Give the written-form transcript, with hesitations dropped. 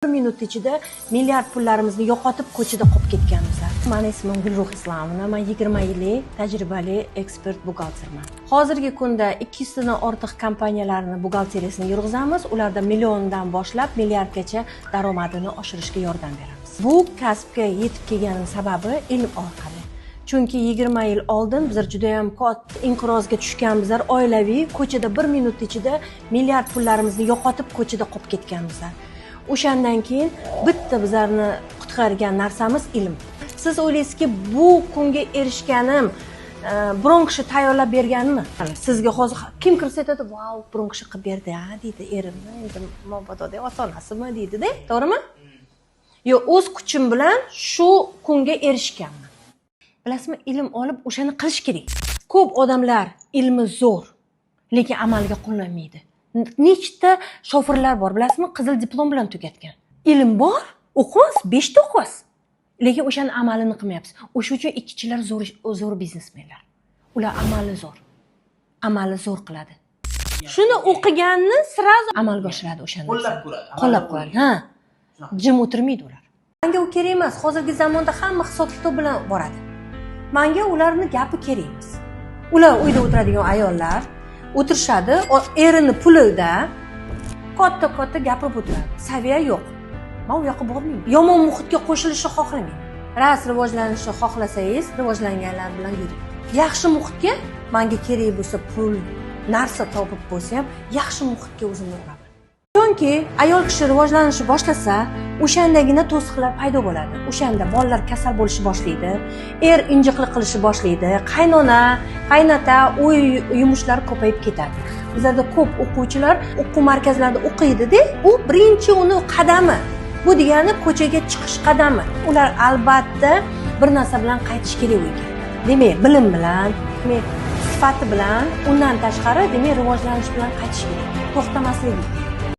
Bir minut ichida milliard pullarimizni yo'qotib ko'chada qolib ketganmiz. Meni ismim Gulruh Islomovna. Men 20 yillik tajribali ekspert buxgalterman. Hozirgi kunda 200 tadan ortiq kompaniyalarni buxgalteriyasini yurg'izamiz. Ularda milliondan boshlab milliardgacha daromadini oshirishga yordam beramiz. Bu kasbga yetib kelganim sababi ilm orqali. Chunki 20 yil oldin bizlar juda ham katta inqirozga tushganmizlar. Oilaviy ko'chada 1 minut ichida milliard pullarimizni yo'qotib ko'chada qolib ketganmizlar. O'shandan keyin bitta bizlarni qutqargan narsamiz ilm. Siz o'ylaysizki, bu kunga erishganim biron kishi tayyorlab berganmi? Sizga hozir kim kirsa aytadi, "Vau, biron kishi qilib berdi, ha", deydi erimni, endi mabododa ota-onasimi deydi-da, to'g'rimi? Yo, o'z kuchim bilan shu kunga erishganman. Bilasizmi, ilm olib o'shani qilish kerak. Ko'p odamlar ilmi zo'r, lekin amalga qo'ymaydi. Nechta shofirlar bor, bilasizmi, qizil diplom bilan tugatgan. Ilm bor, o'qiymiz, 5 ta o'qiymiz. Lekin o'shani amalini qilmayapsiz. O'sha uchun ikkichilar zo'r biznesmenlar. Ular amali zo'r qiladi. Shuni o'qiganni sirazu amalga oshiradi o'shani. Qo'llab ko'radi. Ha. Jim o'tirmaydi ular. Menga u kerak emas. Hozirgi zamonda hamma hisob-kitob bilan boradi. Menga ularni gapi kerak emas. Ular uyda o'tiradigan ayollar o'tirishadi, erini pulida katta gapirib o'tiradi. Saviya yo'q. Men u yoqqa bormayman. Yomon muhitga qo'shilishni xohlamayman. Ras rivojlanishni xohlasangiz, rivojlanganlar bilan yuring. Yaxshi muhitga menga kerak bo'lsa pul, narsa topib bo'lsa ham yaxshi muhitga o'zimni uraman. Chunki ayol kishi rivojlanishni boshlasa, o'shandagina to'siqlar paydo bo'ladi. O'shanda bolalar kasal bo'lishni boshlaydi, injiqlik qilishni boshlaydi, qaynona, qaynota uy yumushlari ko'payib ketadi. Bizlarda ko'p o'quvchilar o'quv markazlarida o'qiydi-da, u birinchi uni qadami. Bu degani ko'chaga chiqish qadami. Ular albatta bir narsa bilan qaytish kerak uyga. Demak, bilim bilan, sifati bilan, undan tashqari, demak, rivojlanish bilan qaytish kerak. To'xtamasligi kerak.